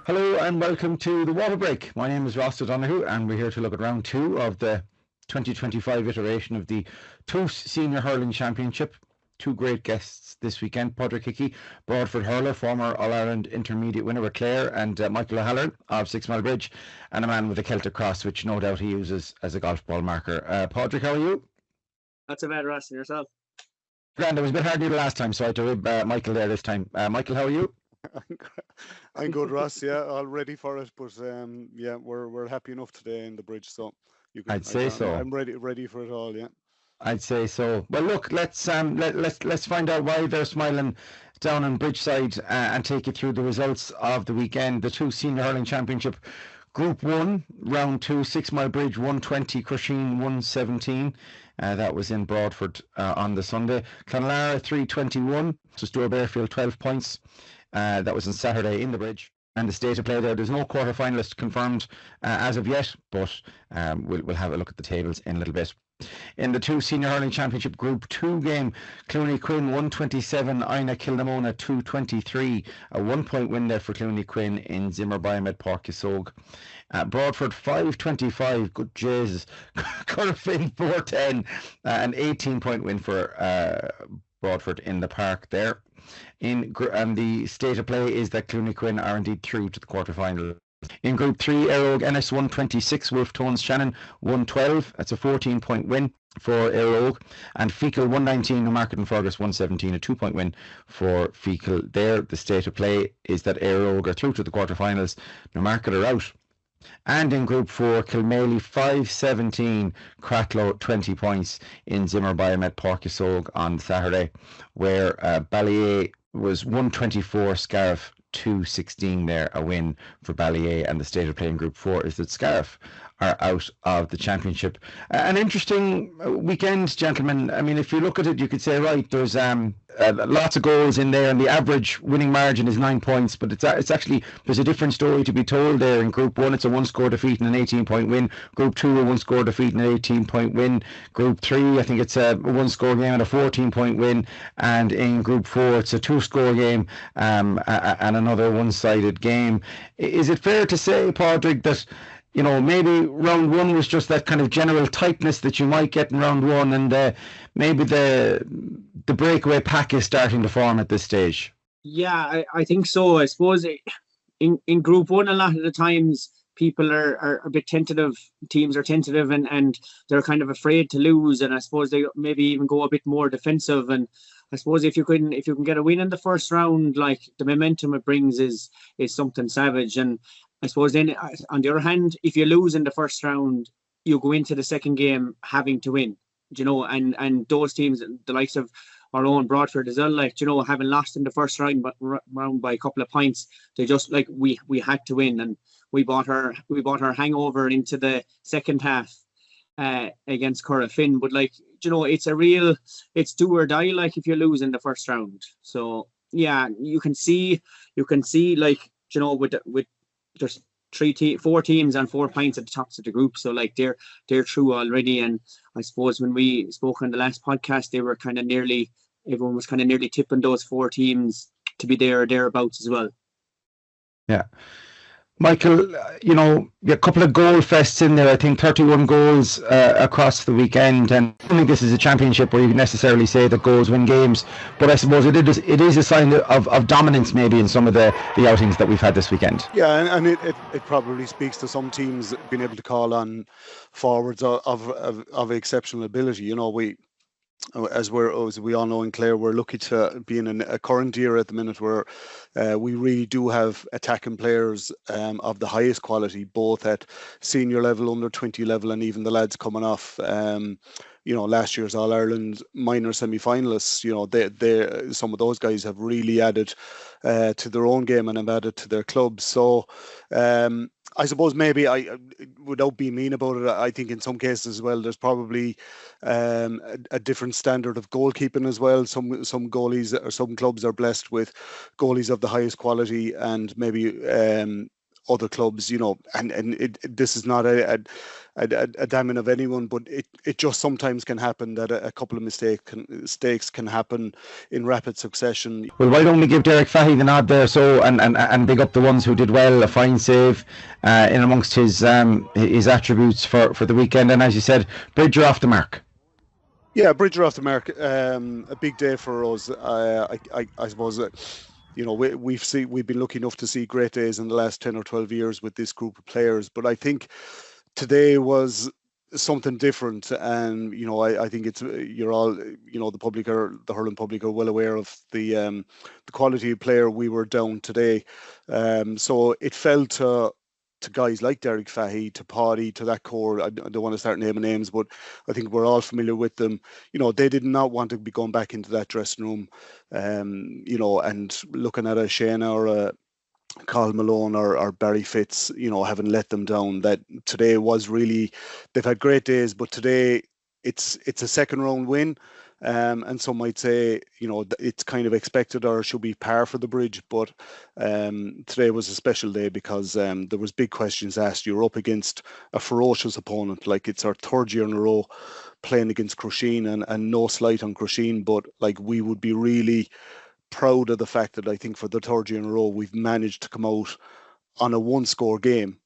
Hello and welcome to the Water Break. My name is Ross O'Donoghue and we're here to look at round two of the 2025 iteration of the TUS Senior Hurling Championship. Two great guests this weekend, Pádraig Hickey, Broadford hurler, former All-Ireland intermediate winner with Clare, and Michael O'Halloran of Sixmilebridge, and a man with a Celtic cross, which no doubt he uses as a golf ball marker. Pádraig, how are you? Not so bad, Ross, and yourself? Grand, it was a bit harder the last time, so I had to rib Michael there this time. Michael, how are you? I'm good, Ross. Yeah, all ready for it. But yeah, we're happy enough today in the bridge. So I'd say so. I'm ready for it all. Yeah, I'd say so. Well, look, let's find out why they're smiling down on Bridgeside and take you through the results of the weekend. The TUS Senior Hurling Championship, Group 1, Round 2, Sixmilebridge 120, Croucheen 117. That was in Broadford on the Sunday. Clonlara 321, just Doora Barefield 12 points. That was on Saturday in the bridge. And the state of play there, there's no quarter-finalist confirmed as of yet, but we'll have a look at the tables in a little bit. In the TUS Senior Hurling Championship Group 2 game, Quin 127, Inagh-Kilnamona 223. A 1-point win there for Quin in Zimmer-Biomed Páirc Uas Óg. Broadford 525, good Jesus. Corofin 410, an 18-point win for Broadford in the park there. And the state of play is that Quin are indeed through to the quarter-final. In Group 3, Éire Óg and 126, Wolfe Tones Shannon 112. That's a 14-point win for Éire Óg. And Feakle 119, Newmarket-on-Fergus 117, a 2-point win for Feakle there. The state of play is that Éire Óg are through to the quarter-finals. Newmarket are out. And in Group 4, Kilmaley 517, Cratloe 20 points in Zimmer-Biomed Páirc Uas Óg on Saturday, where Ballyea was 124, Scariff 216 there, a win for Ballyea. And the state of play in Group 4 is that Scariff are out of the championship. An interesting weekend, gentlemen. I mean, if you look at it, you could say, right, there's lots of goals in there, and the average winning margin is 9 points, but it's actually, there's a different story to be told there. In Group 1, it's a 1-score defeat and an 18-point win. Group 2, a 1-score defeat and an 18-point win. Group 3, I think it's a 1-score game and a 14-point win. And in Group 4, it's a 2-score game and another one-sided game. Is it fair to say, Pádraig, that maybe round one was just that kind of general tightness that you might get in round one, and maybe the breakaway pack is starting to form at this stage? Yeah, I think so. I suppose in Group 1, a lot of the times people are a bit tentative. Teams are tentative and they're kind of afraid to lose, and I suppose they maybe even go a bit more defensive. And I suppose if you can get a win in the first round, like the momentum it brings is something savage. And I suppose then, on the other hand, if you lose in the first round, you go into the second game having to win, and those teams, the likes of our own Broadford as well, having lost in the first round by a couple of points, they just we had to win, and we bought our hangover into the second half against Corofin. But it's do or die if you lose in the first round. So yeah, you can see with there's 4 teams and 4 points at the tops of the group, so they're through already. And I suppose when we spoke on the last podcast, everyone was kind of nearly tipping those 4 teams to be there or thereabouts as well. Yeah. Michael, a couple of goal fests in there. I think 31 goals across the weekend, and I don't think this is a championship where you can necessarily say that goals win games, but I suppose it is a sign of dominance maybe in some of the outings that we've had this weekend. Yeah, and it probably speaks to some teams being able to call on forwards of exceptional ability. As we all know in Clare, we're lucky to be in a current era at the minute where we really do have attacking players of the highest quality, both at senior level, under 20 level, and even the lads coming off last year's All-Ireland minor semi-finalists. They some of those guys have really added to their own game and have added to their clubs. So I suppose maybe without being mean about it, I think in some cases as well, there's probably a different standard of goalkeeping as well. Some goalies or some clubs are blessed with goalies of the highest quality, and maybe other clubs, you know, and this is not a damning of anyone, but it just sometimes can happen that a couple of mistakes can happen in rapid succession. Well, why don't we give Derek Fahey the nod there, so and big up the ones who did well, a fine save in amongst his attributes for the weekend, and as you said, Bridger off the mark. Yeah, Bridger off the mark. A big day for us. I suppose you know, we've been lucky enough to see great days in the last 10 or 12 years with this group of players, but I think today was something different, and you know, I think it's, you're all, you know, the hurling public are well aware of the quality of player we were down today. So it fell to guys like Derek Fahey, to Paddy, to that core. I don't want to start naming names, but I think we're all familiar with them. You know, they did not want to be going back into that dressing room, you know, and looking at a Shane or a Carl Malone or Barry Fitz, you know, having let them down. That today was really, they've had great days, but today it's a second round win. And some might say, you know, it's kind of expected or should be par for the Bridge, but today was a special day because there was big questions asked. You're up against a ferocious opponent, like it's our third year in a row playing against Crusheen, and no slight on Crusheen, but like we would be really proud of the fact that I think for the third year in a row we've managed to come out on a one-score game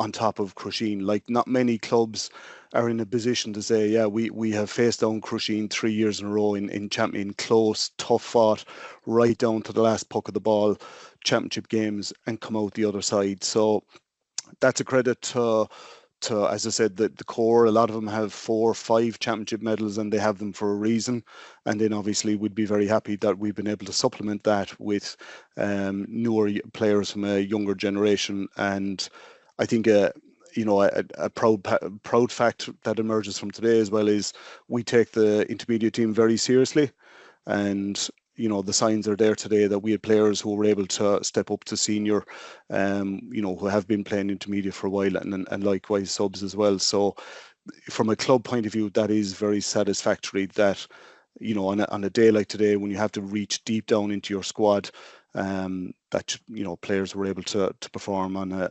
on top of Crusheen. Like, not many clubs are in a position to say, yeah, we have faced down Crusheen 3 years in a row in champion, close, tough fought, right down to the last puck of the ball championship games and come out the other side. So that's a credit to as I said, the core. A lot of them have 4 or 5 championship medals, and they have them for a reason. And then obviously we'd be very happy that we've been able to supplement that with newer players from a younger generation. And I think you know, a proud fact that emerges from today as well is we take the intermediate team very seriously, and you know, the signs are there today that we had players who were able to step up to senior, you know, who have been playing intermediate for a while, and likewise subs as well. So from a club point of view, that is very satisfactory that, you know, on a day like today, when you have to reach deep down into your squad, that, you know, players were able to perform on a,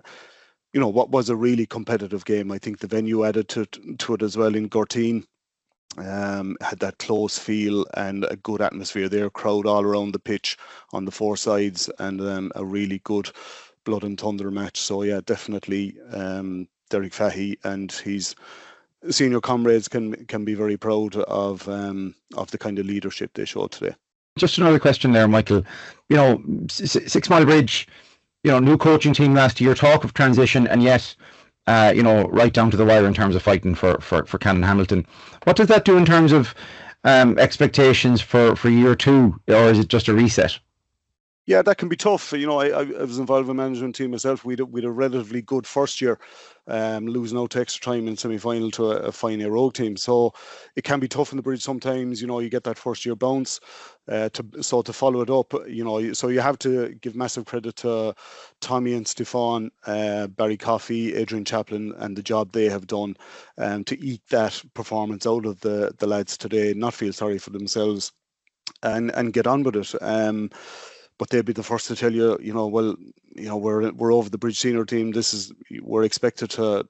you know, what was a really competitive game. I think the venue added to it as well in Gorteen. Had that close feel and a good atmosphere there, crowd all around the pitch on the 4 sides, and a really good blood and thunder match. So yeah, definitely Derek Fahey and his senior comrades can be very proud of the kind of leadership they showed today. Just another question there, Michael. You know, Sixmilebridge, you know, new coaching team last year, talk of transition, and yet you know, right down to the wire in terms of fighting for Canon Hamilton. What does that do in terms of expectations for year 2, or is it just a reset? Yeah, that can be tough. You know, I was involved in a management team myself. We'd a relatively good first year, losing out to extra time in semi-final to a fine Éire Óg team. So it can be tough in the Bridge sometimes. You know, you get that first year bounce. To follow it up, you know, so you have to give massive credit to Tommy and Stefan, Barry Coffey, Adrian Chaplin, and the job they have done to eke that performance out of the lads today, not feel sorry for themselves, and get on with it. But they'll be the first to tell you, you know, well, you know, we're over the Bridge senior team. We're expected to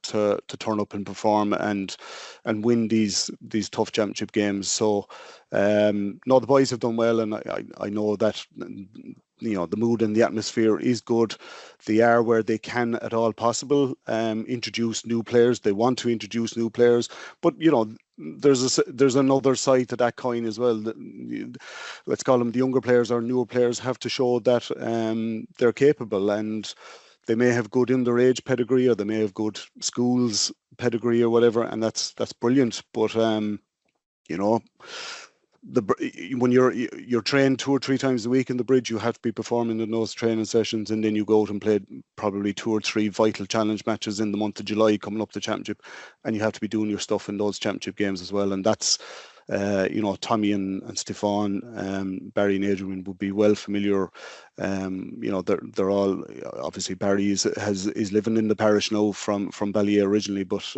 turn up and perform and win these tough championship games. So no, the boys have done well, and I know that, you know, the mood and the atmosphere is good. They are, where they can at all possible, introduce new players. They want to introduce new players, but you know, there's another side to that coin as well. Let's call them the younger players or newer players have to show that they're capable, and they may have good underage pedigree, or they may have good schools pedigree or whatever, and that's brilliant. But you know, when you're trained 2 or 3 times a week in the Bridge, you have to be performing in those training sessions, and then you go out and play probably 2 or 3 vital challenge matches in the month of July coming up to championship, and you have to be doing your stuff in those championship games as well. And that's Tommy and Stefan, Barry and Adrian would be well familiar. They're all, obviously Barry is living in the parish now from Ballyea originally, but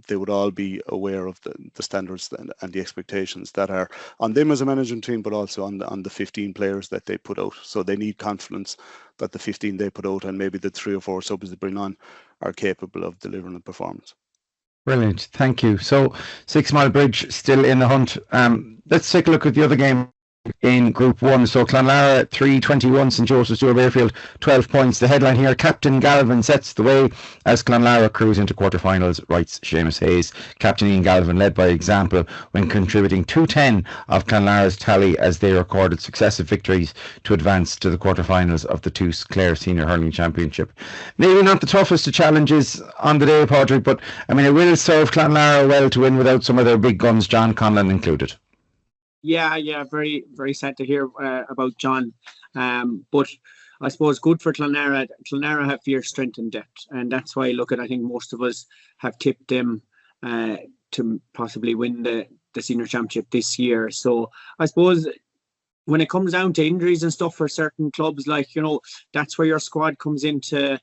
they would all be aware of the standards and the expectations that are on them as a management team, but also on the 15 players that they put out. So they need confidence that the 15 they put out and maybe the 3 or 4 subs they bring on are capable of delivering a performance. Brilliant, thank you. So Sixmilebridge still in the hunt. Let's take a look at the other game in Group 1. So Clonlara 3-21, St Joseph's Doora Barefield 12 points. The headline here: Captain Galvin sets the way as Clonlara cruise into quarterfinals, writes Seamus Hayes. Captain Ian Galvin led by example when contributing 210 of Clonlara's tally as they recorded successive victories to advance to the quarterfinals of the TUS Clare Senior Hurling Championship. Maybe not the toughest of challenges on the day, Pádraig, but I mean it will serve Clonlara well to win without some of their big guns, John Conlon included. Yeah, very, very sad to hear about John. But I suppose good for Clonlara. Clonlara have fierce strength and depth, and that's why I think most of us have tipped them to possibly win the senior championship this year. So I suppose when it comes down to injuries and stuff for certain clubs, that's where your squad comes into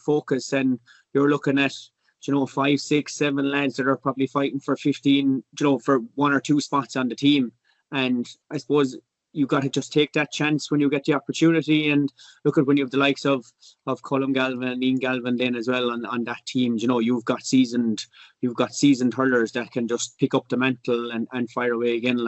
focus, and you're looking at 5, 6, 7 lads that are probably fighting for 15, for 1 or 2 spots on the team. And I suppose you've got to just take that chance when you get the opportunity. And look at when you have the likes of Colm Galvin and Ian Galvin then as well on that team. You've got seasoned hurlers that can just pick up the mantle and fire away again.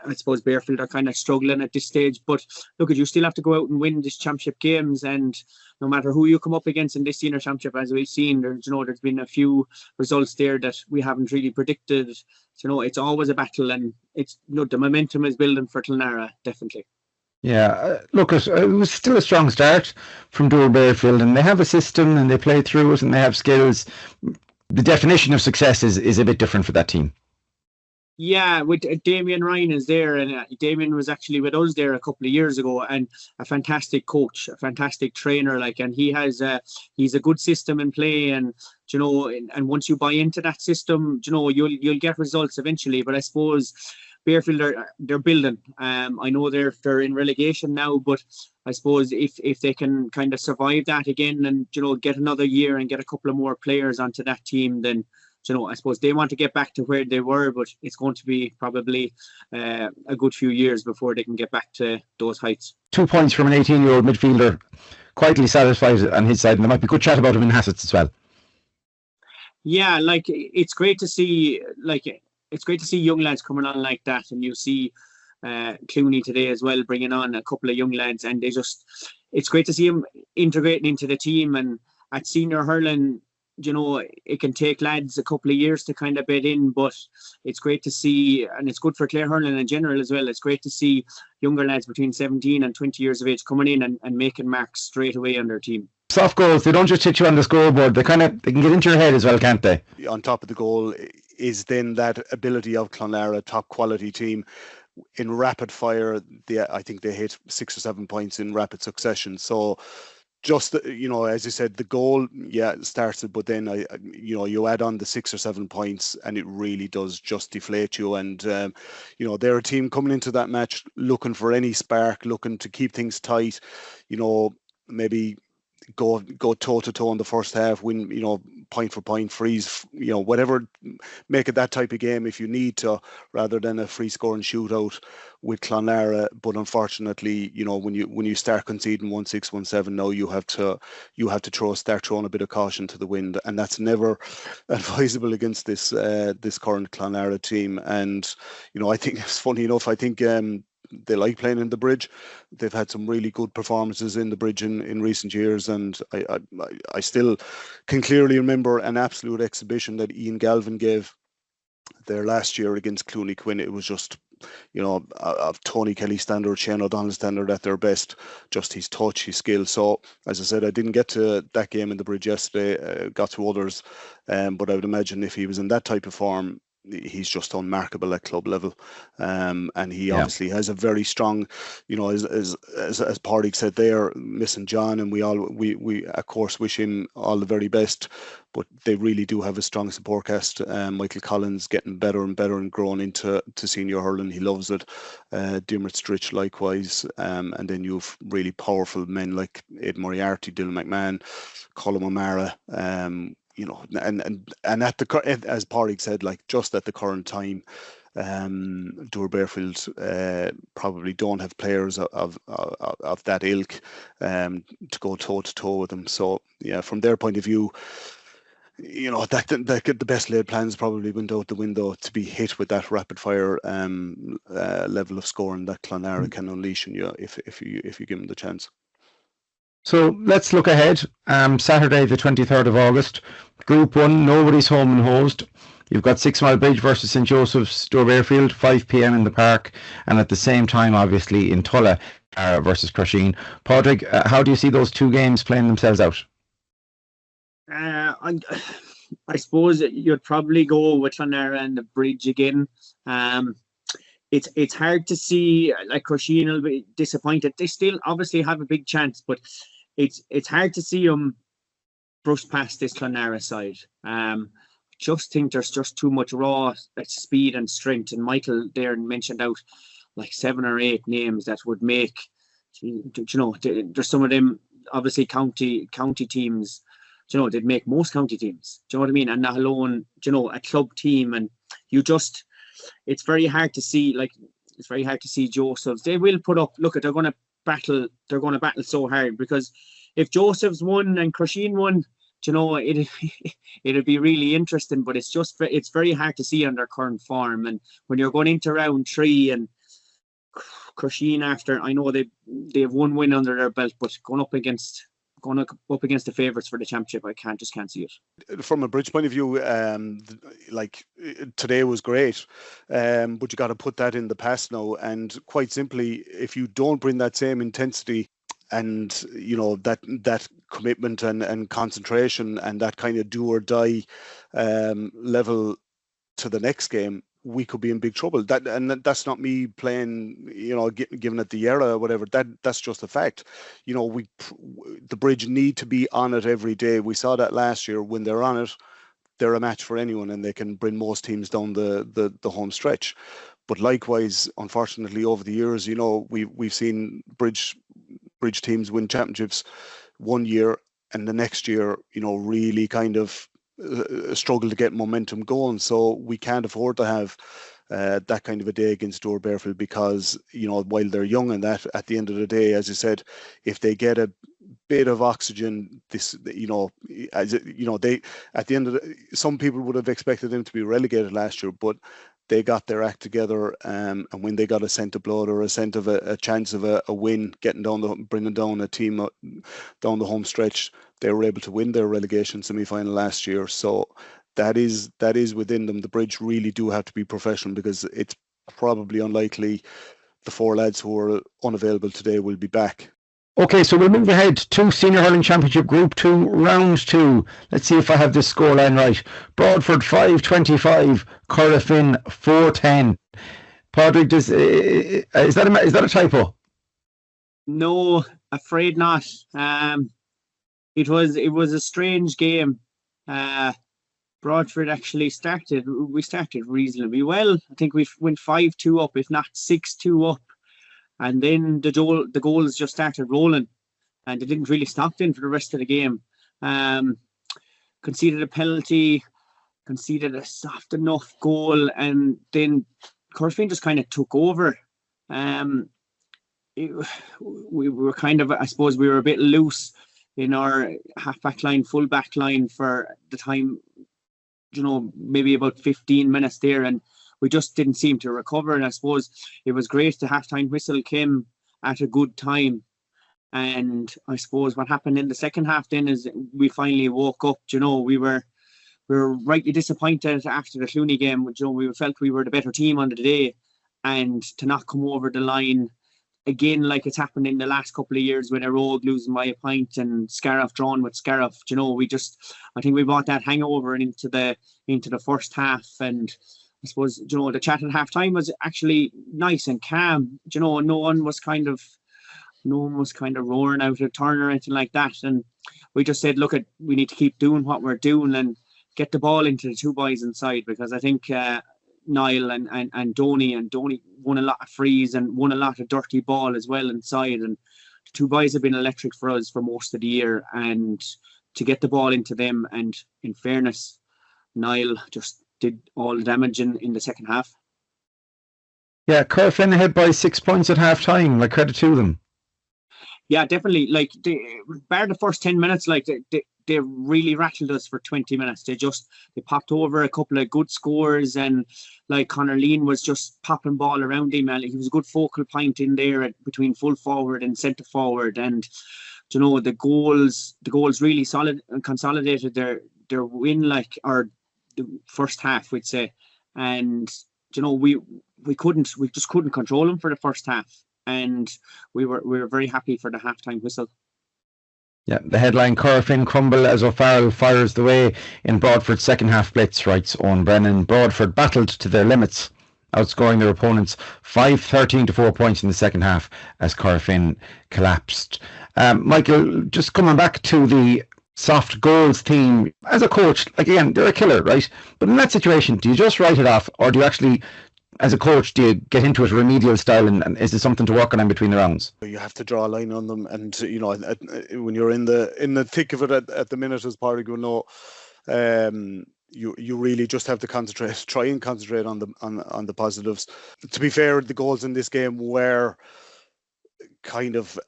I suppose Barefield are kind of struggling at this stage, but look, you still have to go out and win these championship games, and no matter who you come up against in this senior championship, as we've seen, there's been a few results there that we haven't really predicted. It's always a battle, and it's the momentum is building for Clonlara, definitely. Yeah, look, it was still a strong start from Doora Barefield, and they have a system and they play through it and they have skills. The definition of success is a bit different for that team. Yeah, with Damien Ryan is there, and Damien was actually with us there a couple of years ago, and a fantastic coach, a fantastic trainer, and he's a good system in play, and and once you buy into that system, you'll get results eventually. But I suppose Barefield they're building. I know they're in relegation now, but I suppose if they can kind of survive that again and get another year and get a couple of more players onto that team, then I suppose they want to get back to where they were, but it's going to be probably a good few years before they can get back to those heights. 2 points from an 18-year-old midfielder, quietly satisfied on his side, and there might be good chat about him in Hassets as well. Yeah, it's great to see young lads coming on like that, and you see Clooney today as well bringing on a couple of young lads, and it's great to see him integrating into the team. And at senior hurling, it can take lads a couple of years to kind of bed in, but it's great to see, and it's good for Clare hurling in general as well. It's great to see younger lads between 17 and 20 years of age coming in and making marks straight away on their team. Soft goals, they don't just hit you on the scoreboard, they can get into your head as well, can't they? On top of the goal is then that ability of Clonlara, top quality team. In rapid fire, I think they hit 6 or 7 points in rapid succession. So just, as you said, the goal, started, but then, you add on the 6 or 7 points and it really does just deflate you. And, they're a team coming into that match looking for any spark, looking to keep things tight, maybe go toe to toe in the first half, win, point for point, freeze, whatever, make it that type of game if you need to, rather than a free scoring shootout with Clonlara. But unfortunately, when you start conceding 1-6, 1-7, now you have to start throwing a bit of caution to the wind, and that's never advisable against this current Clonlara team. And I think it's funny enough, I think they like playing in the Bridge. They've had some really good performances in the Bridge in recent years, and I still can clearly remember an absolute exhibition that Ian Galvin gave there last year against Quin. It was just, of Tony Kelly standard, Shane O'Donnell standard at their best, just his touch, his skill. So, as I said, I didn't get to that game in the Bridge yesterday, got to others, but I would imagine if he was in that type of form, he's just unmarkable at club level, and he obviously has a very strong, as Pádraig said there, missing John, and we of course wish him all the very best, but they really do have a strong support cast. Michael Collins getting better and better and growing into senior hurling, he loves it. Diarmuid Stritch likewise, and then you've really powerful men like Ed Moriarty, Dylan McMahon, Colin O'Mara, and at the, as Pádraig said, like just at the current time, Doora Barefield probably don't have players of that ilk to go toe to toe with them. So yeah, from their point of view, that the best laid plans probably went out the window to be hit with that rapid fire level of scoring that Clonlara can unleash on you if you give them the chance. So let's look ahead. Saturday, the 23rd of August, Group 1, nobody's home and hosed. You've got Sixmilebridge versus St. Joseph's, Doora Barefield, 5 p.m. in the park, and at the same time, obviously, in Tulla versus Crusheen. Pádraig, how do you see those two games playing themselves out? I suppose you'd probably go with Clonlara and the Bridge again. It's hard to see, like, Crusheen will be disappointed. They still obviously have a big chance, but it's hard to see them brush past this Clonlara side. Just think there's just too much raw speed and strength. And Michael there mentioned out like 7 or 8 names that would make, there's some of them obviously county teams. They'd make most county teams. Do you know what I mean? And not alone, a club team. And it's very hard to see. It's very hard to see Joseph's. They will put up. Look, they're going to battle. They're going to battle so hard, because if Joseph's won and Crusheen won, it'd be really interesting. But it's very hard to see on their current form. And when you're going into round 3 and Crusheen, after, I know they have 1 win under their belt, but going up against the favourites for the championship, I just can't see it. From a Bridge point of view, today was great, but you got to put that in the past now. And quite simply, if you don't bring that same intensity and that commitment and concentration and that kind of do or die level to the next game, we could be in big trouble. That's not me playing, giving it the Eire or whatever. That's just a fact. The Bridge need to be on it every day. We saw that last year. When they're on it, they're a match for anyone, and they can bring most teams down the home stretch. But likewise, unfortunately, over the years, we've seen Bridge teams win championships one year, and the next year, really kind of struggle to get momentum going. So we can't afford to have that kind of a day against Doora Barefield, because while they're young and that, at the end of the day, as you said, if they get a bit of oxygen, they at the end of some people would have expected them to be relegated last year, but they got their act together, and when they got a scent of blood or a scent of a chance of a win, bringing down a team down the home stretch, they were able to win their relegation semi-final last year. So that is within them. The Bridge really do have to be professional, because it's probably unlikely the 4 lads who are unavailable today will be back. Okay, so we'll move ahead to Senior Hurling Championship Group 2, Round 2. Let's see if I have this scoreline right. Broadford 5-25, Corofin 4-10. Pádraig, is that a typo? No, afraid not. It was a strange game. Broadford actually started reasonably well. I think we went 5-2 up, if not 6-2 up. And then the goals just started rolling, and they didn't really stop then for the rest of the game. Conceded a penalty, conceded a soft enough goal, and then Corofin just kind of took over. We were kind of, I suppose, we were a bit loose in our half-back line, full-back line for the time, maybe about 15 minutes there, and we just didn't seem to recover. And I suppose it was great the half-time whistle came at a good time. And I suppose what happened in the second half then is we finally woke up. We were rightly disappointed after the Clooney game. We felt we were the better team on the day, and to not come over the line again, like it's happened in the last couple of years with Éire Óg losing by a point and Scariff drawn with Scariff. I think we brought that hangover into the first half, and suppose, the chat at half time was actually nice and calm. No one was kind of roaring out a turn or anything like that. And we just said, look, we need to keep doing what we're doing and get the ball into the two boys inside, because I think Niall and Donny won a lot of frees and won a lot of dirty ball as well inside. And the two boys have been electric for us for most of the year. And to get the ball into them, and in fairness, Niall just did all the damage in the second half. Yeah, Corofin ahead by 6 points at half time. Like, credit to them. Yeah, definitely. Like, bar the first 10 minutes, like they really rattled us for 20 minutes. They popped over a couple of good scores, and like Conor Lean was just popping ball around him, and he was a good focal point in there between full forward and centre forward. And the goals really solid and consolidated their win, like, or the first half, we'd say. And we just couldn't control them for the first half, and we were very happy for the halftime whistle. Yeah, the headline: Corofin crumble as O'Farrell fires the way in Broadford's second half blitz, writes Owen Brennan. Broadford battled to their limits, outscoring their opponents 5-13 to 4 points in the second half as Corofin collapsed. Michael, just coming back to the soft goals theme, as a coach, like, again, they're a killer, right? But in that situation, do you just write it off, or do you actually, as a coach, do you get into it remedial style, and is there something to work on in between the rounds? You have to draw a line on them, and when you're in the thick of it at the minute, as Pádraig will know, you really just have to try and concentrate on the positives. To be fair, the goals in this game were kind of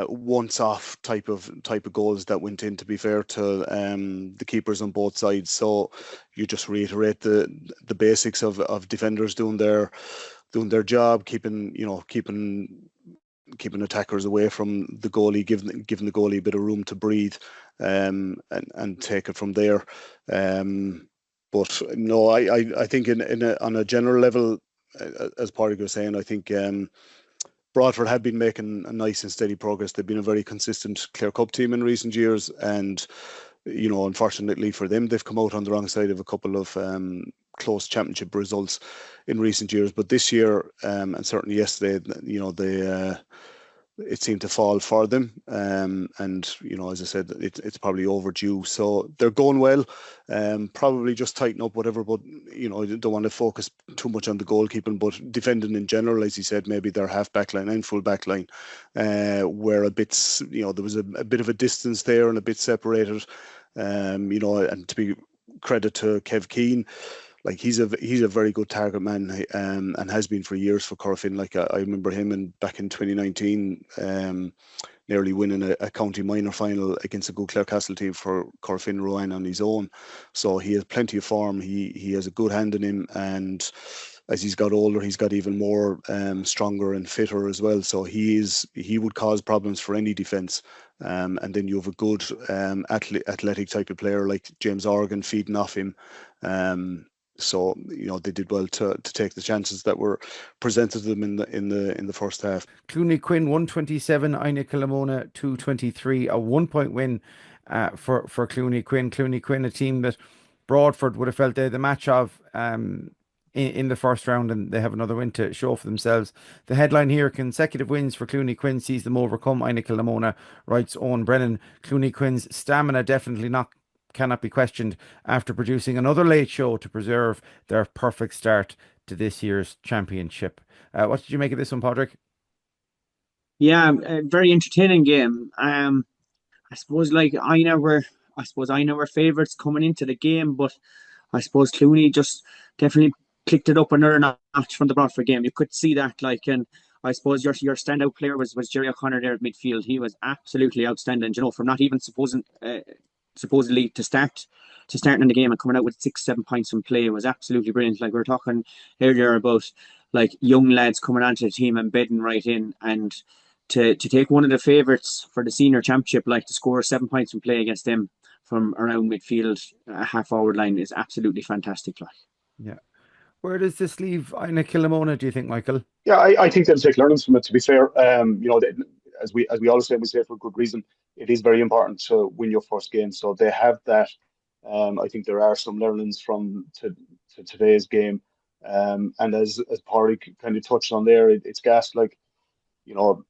once-off type of goals that went in, to be fair to the keepers on both sides. So you just reiterate the basics of defenders doing their job, keeping attackers away from the goalie, giving the goalie a bit of room to breathe, and take it from there. But no, I think on a general level, as Pádraig was saying, I think Broadford have been making a nice and steady progress. They've been a very consistent Clare Cup team in recent years, and unfortunately for them, they've come out on the wrong side of a couple of close championship results in recent years. But this year, and certainly yesterday, it seemed to fall for them, and as I said, it's probably overdue. So they're going well. Probably just tighten up whatever, but don't want to focus too much on the goalkeeping, but defending in general, as he said, maybe their half back line and full back line were a bit, there was a bit of a distance there and a bit separated. And to be credit to Kev Keane, like, he's a very good target man, and has been for years for Corofin. Like, I remember him back in 2019, nearly winning a county minor final against a good Clare Castle team for Corofin Rowan on his own. So he has plenty of form. He has a good hand in him, and as he's got older, he's got even more stronger and fitter as well. So he would cause problems for any defence. And then you have a good athletic type of player like James Organ feeding off him. So they did well to take the chances that were presented to them in the first half. Clooney Quin 127, Inagh-Kilnamona 223, a 1 point win for Clooney Quin. Clooney Quin, a team that Broadford would have felt they had the match of in the first round, and they have another win to show for themselves. The headline here: consecutive wins for Clooney Quin sees them overcome Inagh-Kilnamona, writes Owen Brennan. Clooney Quin's stamina definitely cannot be questioned after producing another late show to preserve their perfect start to this year's championship. What did you make of this one, Pádraig? Yeah, a very entertaining game. I suppose Inagh were favourites coming into the game, but I suppose Clooney just definitely clicked it up another notch from the Broadford game. You could see that, and I suppose your standout player was Jerry O'Connor there at midfield. He was absolutely outstanding, from not even supposedly to starting in the game and coming out with 6-7 points from play. It was absolutely brilliant. Like, we were talking earlier about young lads coming onto the team and bedding right in, and to take one of the favourites for the senior championship, to score 7 points from play against them from around midfield, half forward line, is absolutely fantastic. Yeah. Where does this leave Inagh-Kilnamona, do you think, Michael? Yeah, I think they'll take learnings from it, to be fair. As we always say, we say it for a good reason. It is very important to win your first game, so they have that. I think there are some learnings from today's game. And as Pádraig kind of touched on there, it's gas like, you know,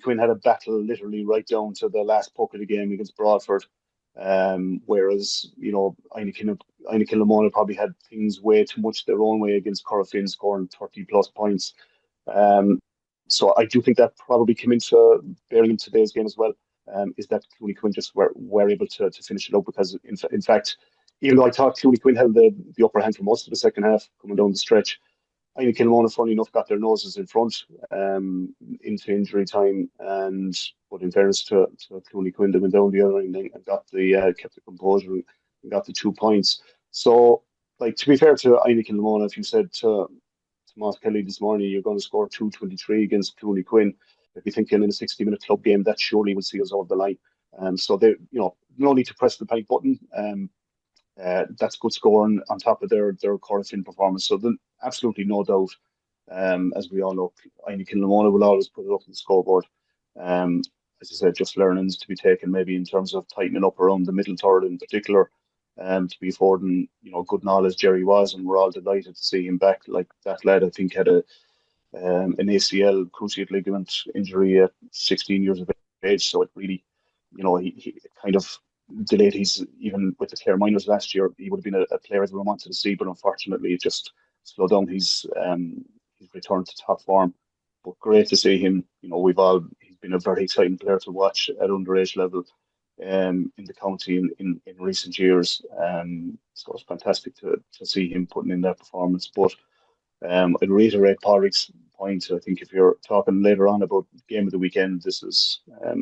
Quin had a battle literally right down to the last puck of the game against Broadford. Whereas, you know, Éire-Kilnamona probably had things way too much their own way against Corofin, scoring 30 plus points. So I do think that probably came into bearing in today's game as well. Is that Quin just were able to finish it up, because in fact, even though I thought Quin held the upper hand for most of the second half coming down the stretch, Éire-Kilnamona, funny enough, got their noses in front into injury time, but in fairness to Quin, they went down the other end and got kept the composure and got the 2 points. So, like, to be fair to Éire-Kilnamona, if you said to Tomas Kelly this morning, you're going to score 223 against Quin, I'd be thinking in a 60-minute club game, that surely would see us over the line. So they, you know, no need to press the panic button. That's good scoring on top of their Corofin performance. So then, absolutely no doubt, as we all know, Éire-Kilnamona will always put it up on the scoreboard. As I said, just learnings to be taken maybe in terms of tightening up around the middle third in particular, to be affording, you know, good knowledge Jerry was, and we're all delighted to see him back. Like, that lad, I think, had an ACL cruciate ligament injury at 16 years of age. So it really, you know, he kind of delayed his, even with the Clare minors last year, he would have been a player everyone wanted to see, but unfortunately it just slowed down his return to top form. But great to see him. You know, he's been a very exciting player to watch at underage level in the county in recent years. So it's fantastic to see him putting in that performance. But I'd reiterate Pádraig's point. I think if you're talking later on about game of the weekend, this is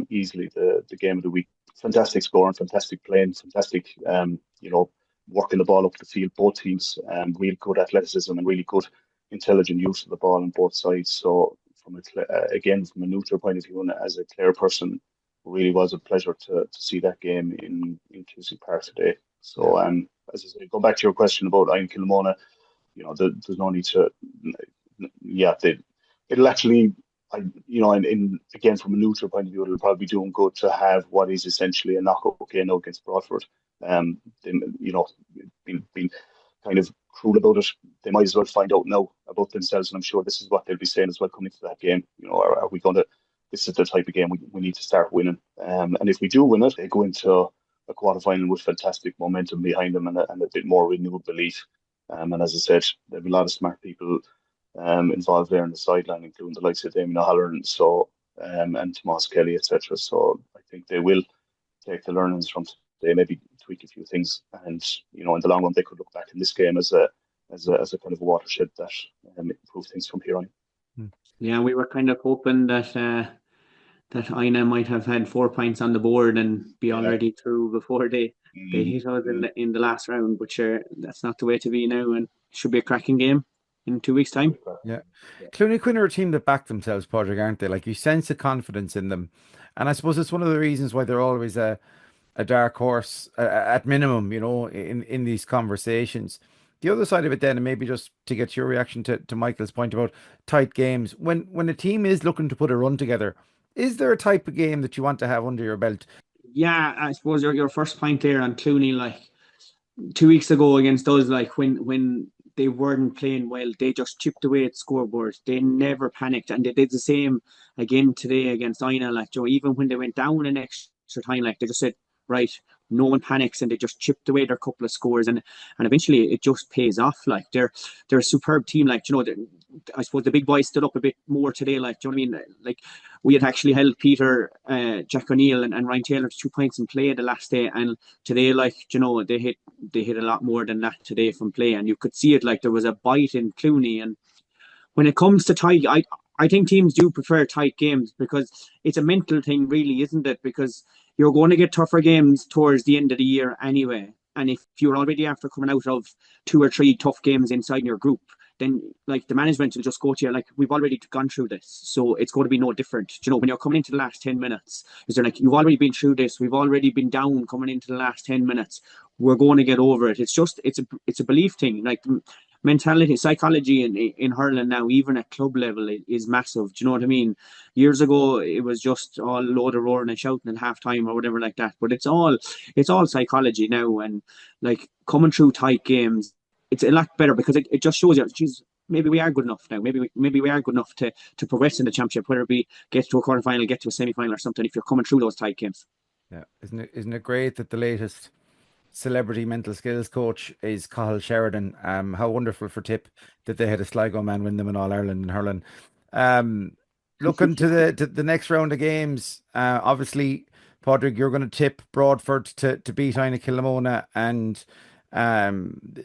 easily the game of the week. Fantastic scoring, fantastic playing, fantastic, you know, working the ball up the field. Both teams, really good athleticism and really good intelligent use of the ball on both sides. So from a neutral point of view, and as a Clare person, really was a pleasure to see that game in QC Park today. So as I say, go back to your question about Éire-Kilnamona, you know, there's no need to, it'll actually, you know, again, from a neutral point of view, it'll probably be doing good to have what is essentially a knockout game now against Broadford. You know, being kind of cruel about it, they might as well find out now about themselves, and I'm sure this is what they'll be saying as well coming into that game. You know, are we going to? This is the type of game we need to start winning, and if we do win it, they go into a quarter-final with fantastic momentum behind them and a bit more renewed belief. And as I said, there'll be a lot of smart people involved there on the sideline, including the likes of Damien O'Halloran, and Tomas Kelly, etc. So I think they will take the learnings from today, maybe tweak a few things, and, you know, in the long run, they could look back in this game as a kind of a watershed that improve things from here on. Yeah, we were kind of hoping that that Inagh might have had 4 points on the board and be already through before they hit us in the last round. But sure, that's not the way to be now, and it should be a cracking game in 2 weeks' time. Yeah. Clooney Quin are a team that back themselves, Pádraig, aren't they? Like, you sense the confidence in them. And I suppose it's one of the reasons why they're always a dark horse, at minimum, you know, in these conversations. The other side of it then, and maybe just to get your reaction to Michael's point about tight games, when a team is looking to put a run together, is there a type of game that you want to have under your belt? Yeah, I suppose your first point there on Clooney, like 2 weeks ago against us, like when they weren't playing well, they just chipped away at scoreboards. They never panicked, and they did the same again today against Inagh. Like, Joe, even when they went down an extra time, like, they just said, right, no one panics, and they just chipped away their couple of scores, and eventually it just pays off. Like, they're a superb team. Like, you know, I suppose the big boys stood up a bit more today. Like, do you know what I mean? Like, we had actually held Peter, Jack O'Neill, and Ryan Taylor to 2 points in play the last day, and today, like, you know, they hit a lot more than that today from play, and you could see it. Like, there was a bite in Clooney, and when it comes to tight, I think teams do prefer tight games because it's a mental thing, really, isn't it? Because you're going to get tougher games towards the end of the year anyway. And if you're already after coming out of 2 or 3 tough games inside your group, then, like, the management will just go to you, like, we've already gone through this, so it's going to be no different. You know, when you're coming into the last 10 minutes, is there, like, you've already been through this, we've already been down coming into the last 10 minutes, we're going to get over it. It's just, it's a belief thing. Like, mentality, psychology in hurling now, even at club level, is massive. Do you know what I mean? Years ago, it was just all load of roaring and shouting at halftime or whatever like that. But it's all psychology now, and, like, coming through tight games, it's a lot better because it just shows you, geez, maybe we are good enough now. Maybe we are good enough to progress in the championship, whether it be get to a quarter final, get to a semi final or something. If you're coming through those tight games. Yeah, isn't it great that the latest celebrity mental skills coach is Cathal Sheridan? How wonderful for Tip that they had a Sligo man win them in All Ireland in hurling. Looking to the next round of games, obviously, Pádraig, you're going to tip Broadford to beat Inagh-Kilnamona, and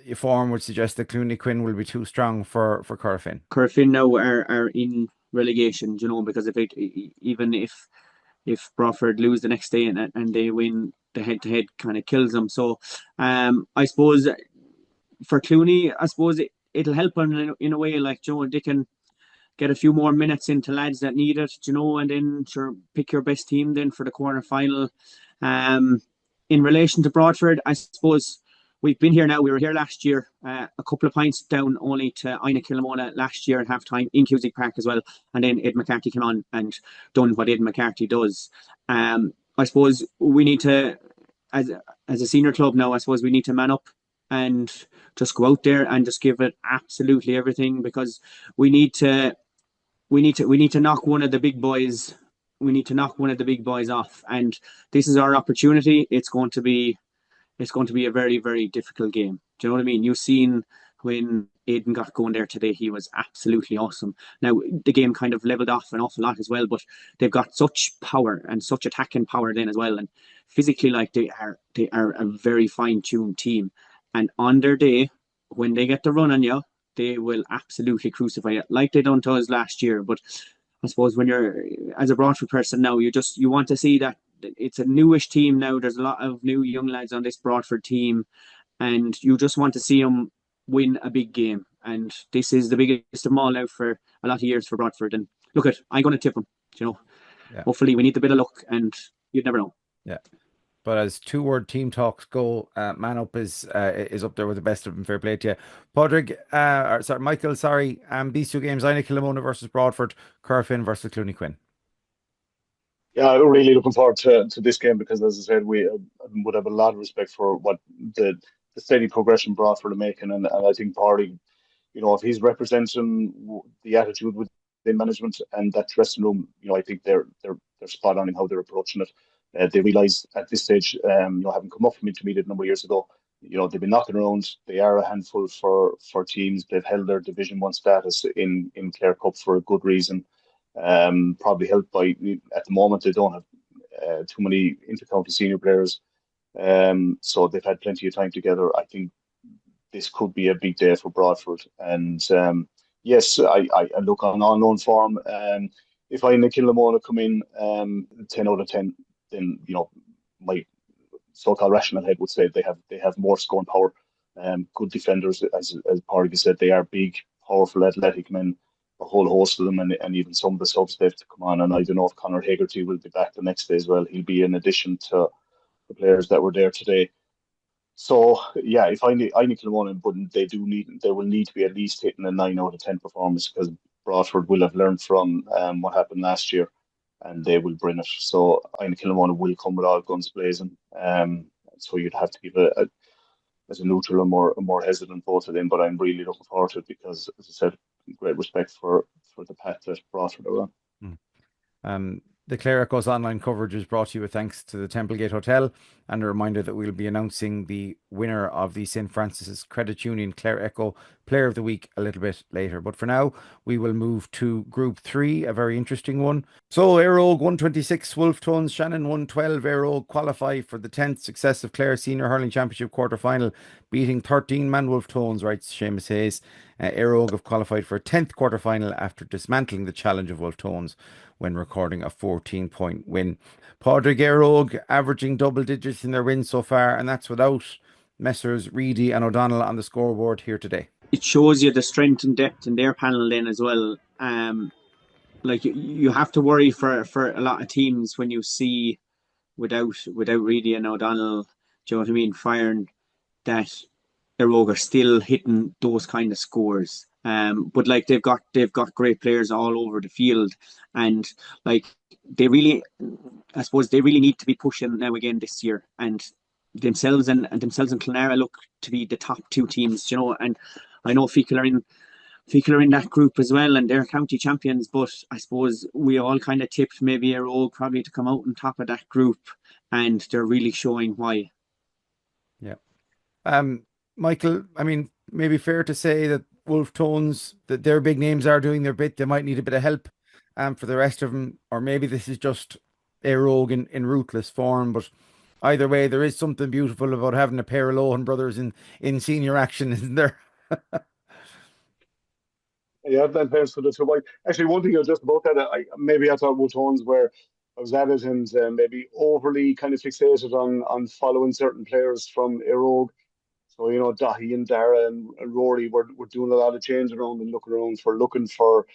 your form would suggest that Quin will be too strong for Corofin. Corofin now are in relegation, because even if Broadford lose the next day and they win, the head-to-head kind of kills them. So I suppose for Clooney, I suppose it'll help them in a way, like, they can get a few more minutes into lads that need it, and then pick your best team then for the quarter final. In relation to Broadford, I suppose we've been here now. We were here last year, a couple of points down only to Inagh-Kilnamona last year at half time in Cusack Park as well. And then Ed McCarthy came on and done what Ed McCarthy does. I suppose we need to, as a senior club now, I suppose we need to man up and just go out there and just give it absolutely everything, because we need to knock one of the big boys. We need to knock one of the big boys off, and this is our opportunity. It's going to be a very, very difficult game. Do you know what I mean? You've seen when Aidan got going there today, he was absolutely awesome. Now, the game kind of leveled off an awful lot as well, but they've got such power and such attacking power then as well. And physically, like, they are a very fine-tuned team. And on their day, when they get the run on you, they will absolutely crucify it, like they done to us last year. But I suppose when you're, as a Broadford person now, you want to see that it's a newish team now. There's a lot of new young lads on this Broadford team, and you just want to see them win a big game. And this is the biggest of them all now for a lot of years for Broadford. And look, I'm going to tip them. Yeah. Hopefully we need a bit of luck, and you'd never know. Yeah. But as two-word team talks go, man up is up there with the best of them. Fair play to you, Pádraig. Michael. These two games: Inagh-Kilnamona versus Broadford, Corofin versus Quin. Yeah, I'm really looking forward to this game, because, as I said, we would have a lot of respect for what the steady progression Broadford are making, and I think Pádraig, if he's representing the attitude within management and that dressing room, I think they're spot on in how they're approaching it. They realise at this stage, having come up from intermediate a number of years ago, they've been knocking around. They are a handful for teams. They've held their Division 1 status in Clare Cup for a good reason. Probably helped by, at the moment, they don't have too many inter-county senior players. So they've had plenty of time together. I think this could be a big day for Broadford. And yes, I look on unknown form. If Inagh-Kilnamona come in 10 out of 10, then my so-called rational head would say they have more scoring power. Good defenders, as Pádraig said, they are big, powerful, athletic men. A whole host of them, and even some of the subs they have to come on. And I don't know if Conor Hegarty will be back the next day as well. He'll be in addition to the players that were there today. So yeah, if Inagh-Kilnamona, but they will need to be at least hitting a 9 out of 10 performance, because Broadford will have learned from what happened last year, and they will bring it. So Inagh-Kilnamona will come with all guns blazing. So you'd have to give as a neutral, a more hesitant vote to them. But I'm really looking forward to it, because, as I said, great respect for the path that Broadford are on. The Clare Echo's online coverage is brought to you with thanks to the Templegate Hotel, and a reminder that we'll be announcing the winner of the St. Francis's Credit Union Clare Echo Player of the Week a little bit later. But for now, we will move to Group 3, a very interesting one. So Éire Óg 126, Wolfe Tones, Shannon 112. Éire Óg qualify for the 10th successive Clare Senior Hurling Championship quarter-final, beating 13-man Wolfe Tones, writes Seamus Hayes. Éire Óg have qualified for a 10th quarter-final after dismantling the challenge of Wolfe Tones when recording a 14-point win. Pádraig, Éire Óg averaging double digits in their wins so far, and that's without Messrs Reedy and O'Donnell on the scoreboard here today. It shows you the strength and depth in their panel then as well. Like, you have to worry for a lot of teams when you see without Reedy and O'Donnell, do you know what I mean, firing, that Éire Óg are still hitting those kind of scores. But like, they've got great players all over the field, and like, I suppose they really need to be pushing now again this year. And themselves and Clonlara look to be the top two teams, and I know Feakle are in that group as well, and they're county champions, but I suppose we all kind of tipped maybe Éire Óg probably to come out on top of that group, and they're really showing why. Yeah. Michael, I mean, maybe fair to say that Wolfe Tones, that their big names are doing their bit. They might need a bit of help for the rest of them, or maybe this is just Éire Óg in ruthless form. But either way, there is something beautiful about having a pair of Lohan brothers in senior action, isn't there? Yeah, that fares for the two. Actually, one thing just about that, I thought Wolfe Tones where I was at it and maybe overly kind of fixated on following certain players from Éire Óg. So, Dahi and Dara and Rory were doing a lot of change around and looking for looking for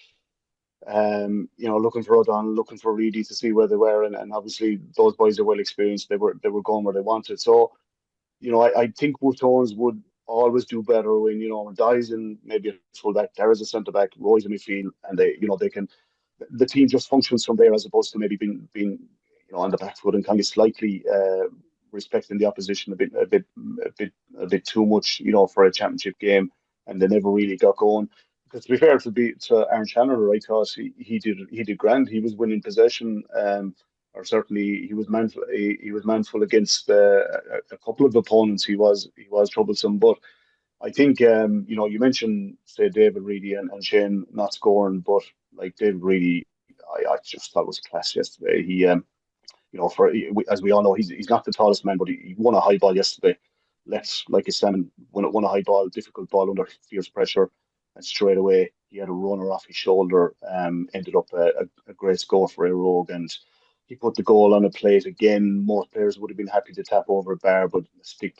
O'Donnell, looking for Reedy to see where they were, and obviously those boys are well experienced. They were going where they wanted. So, I think Wolfe Tones would always do better when, when Dahi's in maybe a fullback, Dara's a centre back, Rory's in midfield, and they can the team just functions from there as opposed to maybe being on the back foot and kind of slightly respecting the opposition a bit too much, for a championship game, and they never really got going. Because to be fair to Aaron Chandler, I thought he did grand. He was winning possession, or certainly he was manful. He was manful against a couple of opponents. He was troublesome, but I think you mentioned say David Reedy and Shane not scoring, but like David Reedy, I just thought was class yesterday. He for as we all know, he's not the tallest man, but he won a high ball yesterday. Left like a salmon, won a high ball, difficult ball under fierce pressure, and straight away he had a runner off his shoulder. Ended up a great score for Éire Óg, and he put the goal on a plate again. Most players would have been happy to tap over a bar, but a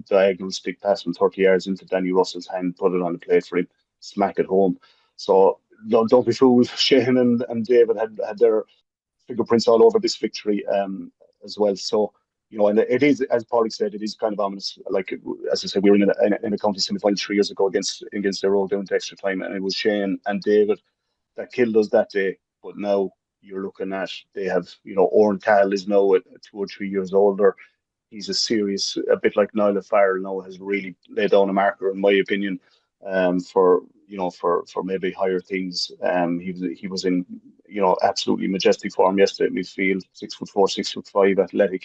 diagonal stick pass from 30 yards into Danny Russell's hand, put it on the plate for him, smack it home. So don't be fooled. Shane and David had their fingerprints all over this victory as well. So, and it is, as Pádraig said, it is kind of ominous. Like, as I said, we were in a county semi-final 3 years ago against Éire Óg down to extra time, and it was Shane and David that killed us that day. But now you're looking at, they have, Oran Cahill is now at 2 or 3 years older. He's a bit like Niall Farrell now, has really laid down a marker, in my opinion, for maybe higher things. He was in absolutely majestic form yesterday at midfield, 6'4", 6'5", athletic,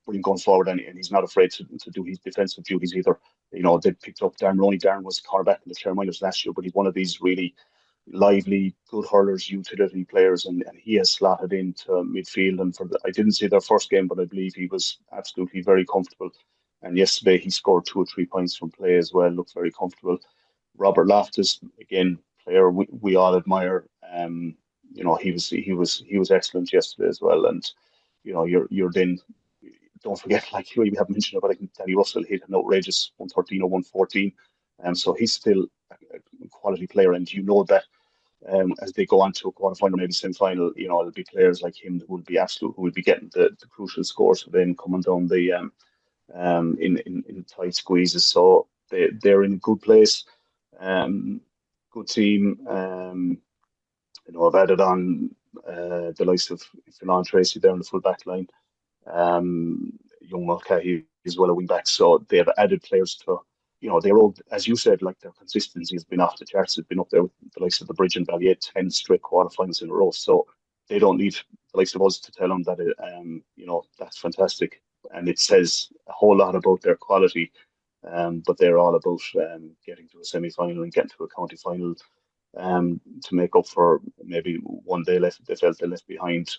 brilliant going forward, and he's not afraid to do his defensive duties either. They picked up Darren Roney. Darren was cornerback in the Clare Minors last year, but he's one of these really lively, good hurlers, utility players, and he has slotted into midfield. And I didn't see their first game, but I believe he was absolutely very comfortable. And yesterday he scored 2 or 3 points from play as well, looked very comfortable. Robert Loftus, again, player we all admire. He was excellent yesterday as well. And you're then, don't forget, like we haven't mentioned, but I think Danny Russell hit an outrageous 113 or 114. So he's still a quality player, and that as they go on to a quarterfinal, maybe semi-final, there'll be players like him who will be getting the crucial scores for them coming down the in tight squeezes. So they're in a good place. Good team. I've added on the likes of Fernand Tracy there in the full back line. Young Mulcahy as well, a wing back. So they have added players to, they're all, as you said, like their consistency has been off the charts. It's been up there with the likes of the Bridge and Ballyea, 10 straight quarterfinals in a row. So they don't need the likes of us to tell them that, that's fantastic. And it says a whole lot about their quality. But they're all about getting to a semi-final and getting to a county final to make up for maybe one day they felt they left behind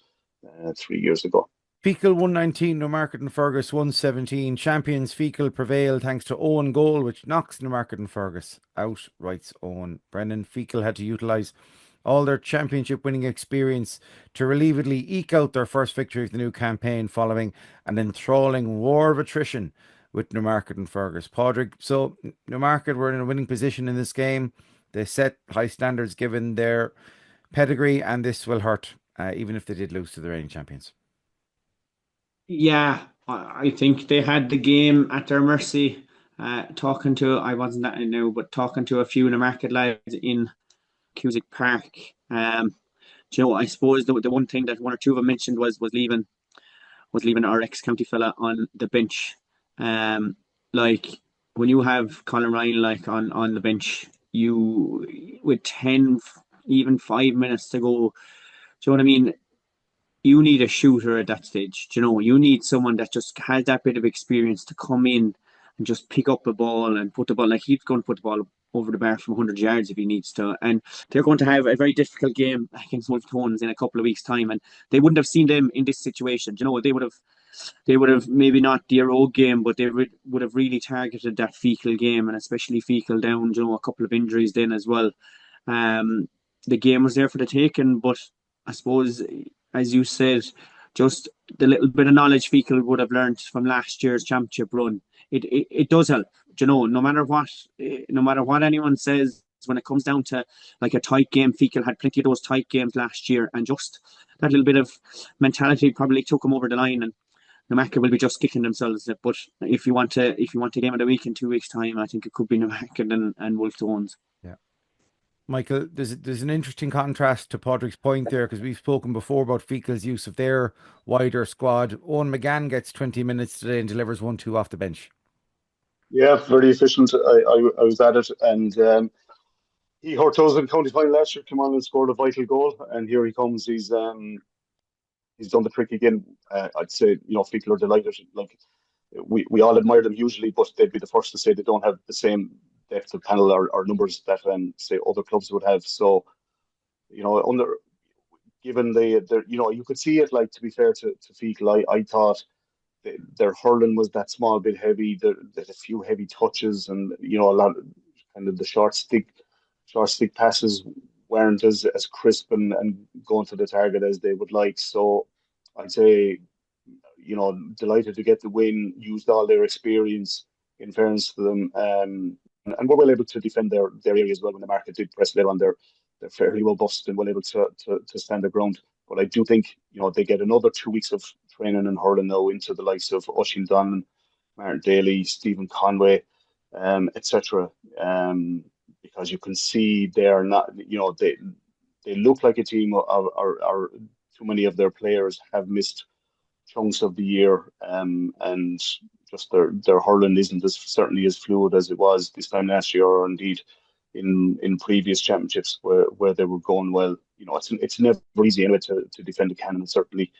3 years ago. Feakle 119, Newmarket-on-Fergus 117. Champions Feakle prevailed thanks to Owen goal, which knocks Newmarket-on-Fergus out, writes Owen Brennan. Feakle had to utilise all their championship winning experience to relievedly eke out their first victory of the new campaign following an enthralling war of attrition with Newmarket-on-Fergus. Pádraig, so Newmarket were in a winning position in this game. They set high standards given their pedigree, and this will hurt, even if they did lose to the reigning champions. Yeah, I think they had the game at their mercy. Talking to, I wasn't at it now, but talking to a few Newmarket lads in Cusick Park. I suppose the one thing that one or two of them mentioned was leaving our ex-county fella on the bench. Like when you have Colin Ryan like on the bench, you with 10, even 5 minutes to go, do you know what I mean? You need a shooter at that stage. Do you know, you need someone that just has that bit of experience to come in and just pick up the ball and put the ball, like he's going to put the ball over the bar from 100 yards if he needs to. And they're going to have a very difficult game against Wolfe Tones in a couple of weeks' time. And they wouldn't have seen them in this situation. Do you know, they would have maybe not the Éire Óg game, but they would have really targeted that Feakle game, and especially Feakle down, you know, a couple of injuries then as well. The game was there for the taking, but I suppose, as you said, just the little bit of knowledge Feakle would have learned from last year's championship run, it does help. You know, no matter what anyone says, when it comes down to like a tight game, Feakle had plenty of those tight games last year, and just that little bit of mentality probably took them over the line. And Newmarket will be just kicking themselves. But if you want a game of the week in 2 weeks' time, I think it could be Newmarket and Wolfe Tones. Yeah. Michael, there's an interesting contrast to Pádraig's point there, because we've spoken before about Feakle's use of their wider squad. Owen McGann gets 20 minutes today and delivers 1-2 off the bench. Yeah, very efficient. I was at it, and he hurt us in county final last year. Came on and scored a vital goal, and here he comes. He's done the trick again. I'd say, you know, Feakle are delighted. Like we all admire them usually, but they'd be the first to say they don't have the same depth of panel or numbers that say other clubs would have. So, you know, given the you know, you could see it. Like, to be fair to Feakle, I thought their hurling was that small bit heavy. There's a few heavy touches, and you know, a lot of kind of the short stick passes weren't as crisp and going to the target as they would like. So I'd say, you know, delighted to get the win, used all their experience, in fairness to them, and were well able to defend their area as well. When the market did press there on, they're fairly robust and well able to stand their ground. But I do think, you know, they get another 2 weeks of training and hurling now into the likes of Oisin Donlan, Martin Daly, Stephen Conway, etc. Because you can see they're not, you know, they look like a team or too many of their players have missed chunks of the year, and just their hurling isn't certainly as fluid as it was this time last year, or indeed in previous championships where they were going well. You know, it's never easy anyway to defend a cannon, and certainly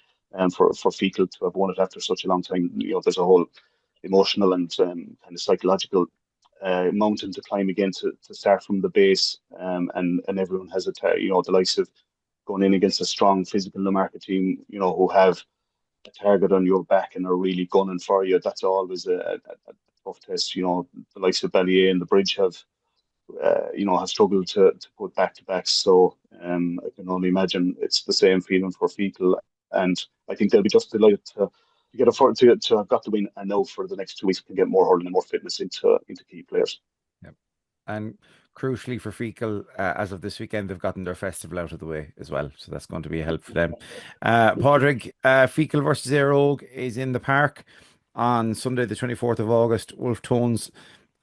for Feakle to have won it after such a long time. You know, there's a whole emotional and kind of psychological mountain to climb again to start from the base, and everyone has you know, the likes of going in against a strong physical Newmarket team, you know, who have a target on your back and are really gunning for you. That's always a tough test. You know, the likes of Ballyea and the Bridge have struggled to put back-to-backs. So I can only imagine it's the same feeling for Feakle, and I think they'll be just delighted to have got the win, and now for the next 2 weeks can get more hurling and more fitness into key players. Yep. And crucially for Feakle, as of this weekend, they've gotten their festival out of the way as well, so that's going to be a help for them. Pádraig, Feakle versus Éire Óg is in the park on Sunday the 24th of August. Wolfe Tones